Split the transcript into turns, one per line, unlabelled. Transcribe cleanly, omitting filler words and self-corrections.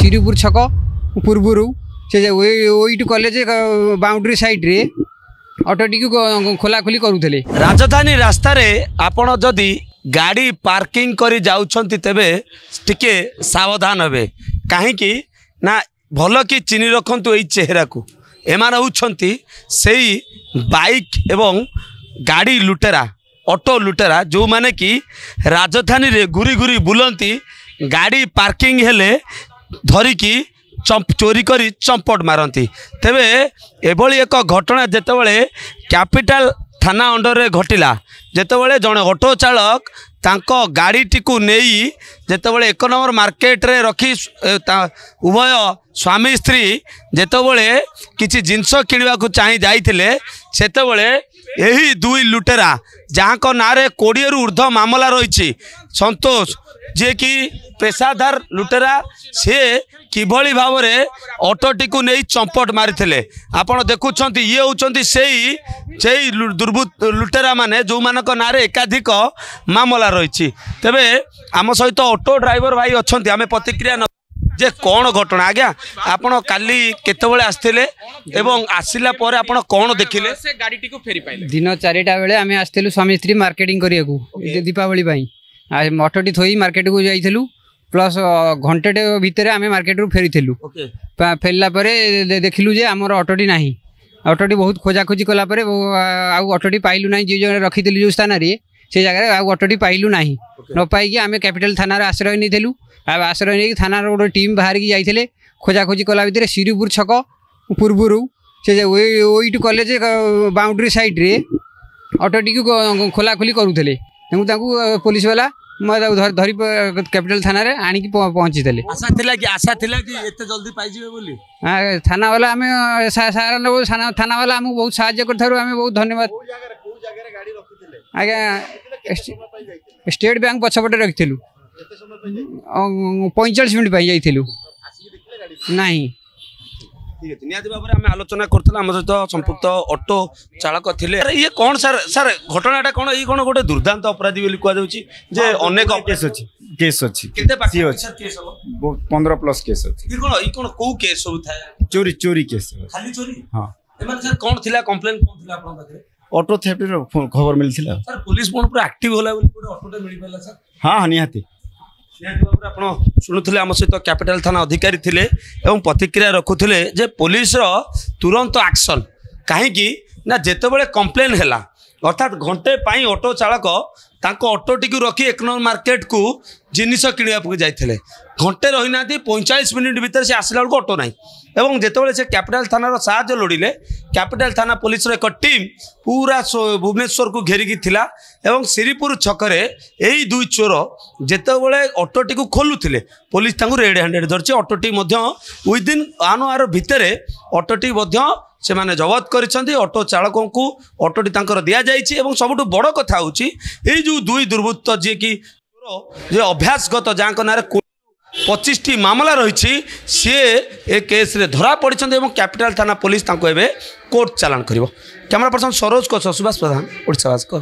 श्रीपुर छक पूर्वर से ओइट college boundary side रे ऑटोटी को खोलाखोली करूले।
राजधानी रास्ता रे आपण जदि गाड़ी पार्किंग करी जाउछंती तेबे टिके सावधान हेबे काहेकि ना भल कि चिनी रखंतु एई चेहरा को एमान होउछंती सेई बाइक एवं गाड़ी लुटेरा ऑटो लुटेरा जो माने कि राजधानी रे घुरी घुरी बुलंती गाड़ी पार्किंग हेले धरिकी चोरी करी चंपट मारती। तेबे एभली एक घटना जेतेबेले कैपिटल थाना अंडर रे घटिला जेतेबेले जड़े ऑटो चालक तांको गाड़ी टिकु नेई जेतेबेले 1 नंबर मार्केट रे रखी उभय स्वामी स्त्री जेतेबेले किछि जिंस किणवा को चाहि जाइथिले सेतेबेले एही दुई लुटेरा जहाँ को नारे 20 रु ऊर्ध्व मामला रही संतोष जे कि पेशादार लुटेरा से किभली भाव में ऑटोटी को नहीं चंपट मारी आपण देखुंत ये होती से दुर्बृत्त लुटेरा माने जो मान नारे एकाधिक मामला रही। तेबे आम सहित ऑटो ड्राइवर भाई अच्छा आम प्रतिक्रिया न जे कौन घटना आज्ञा आपण काली केतबेले आस्थिले एवं आसिला परे आपण कौन देखिले से गाड़ी को फेरी पाइले?
दिन 4टा बेले आम आसलु स्वामी स्त्री मार्केटिंग करियाकू दीपावली ऑटोटी थोई मार्केट को जाइलु प्लस घंटे भितर आम मार्केट रू फेरी फेरला देखिलु जे आमर ऑटोटी नाही ऑटोटी बहुत खोजाखोजी कलापर ऑटोटी पाइलु ना जो रखी जो स्थान से जगह ऑटोटी पाइलु ना न पाई आम कैपिटल थाना आश्रय नहीं आश्रय नहीं थाना गोटे टीम बाहर की जाइए खोजाखोजी कला भितर श्रीपुर छक पूर्वर से ओइट कॉलेज बाउंड्री साइड रे ऑटोटी को खोलाखोली करूले पुलिस वाला धरी कैपिटल थाना रे आनिक पहुँची थे।
आशा थिला कि एते जल्दी पाई जिवे बोली
थाना वाला आम थाना वाला आमको बहुत साहाय्य कर बहुत धन्यवाद। आज्ञा स्टेट बैंक पछपटे रखिलु 45 मिनट पाई जाइलु नहीं
निहाती भाव में आलोचना करथिला हम सहित संपुक्त ऑटो चालक थिले। ये कौन सर सर घटनाटा कौन ये कौन गोटे दुर्दांत अपराधी बोली कह जाउची जे अनेक
केस अछि
केते पासी अछि केस हो
15 प्लस केस अछि।
ये कौन को केस सब था
चोरी केस
खाली चोरी?
हां
एमन सर कौन थिला कंप्लेंट कौन थिला आपन पाखरे?
ऑटो थेफ्ट रो खबर मिलथिला
सर पुलिस कोन पूरा एक्टिव होला बोली पूरा ऑटोटे मिली पला सर?
हां निहाती
शुणुले आम सहित कैपिटल थाना अधिकारी थिले एवं प्रतिक्रिया रखुले जे पुलिस तुरंत एक्शन कहीं ना जेतेबेले कंप्लेन हैला अर्थात घंटे पाई ऑटो चालक तांको ऑटोटी को रखी 1 नंबर मार्केट को जिनिस किणवा जाइए घंटे रही ना 45 मिनिट भीतर से आसला बेलू ऑटो नाई एवं जितेबाला से कैपिटल थाना साहाय्य लोड़िले कैपिटल थाना पुलिस एक टीम पूरा भुवनेश्वर को घेरिकी थिला एवं श्रीपुर छकरे यही दुई चोर जितेबाला ऑटोटी को खोलुले पुलिस रेड हैंडेड धरती ऑटोटी विदिन 1 आवर भितर ऑटोटी से माने जबत कर ऑटो चालकों को ऑटोटी दि जाइए सबुठ बड़ कथा हूँ जो दुई दुर्बृत्त जी कि अभ्यासगत जहाँ ना 25टी मामला रही सी ए केस रे धरा पड़ी कैपिटल थाना पुलिस कोर्ट चालान कर। कैमरा पर्सन सरोज को सुभाष प्रधान ओडिशा भास्कर।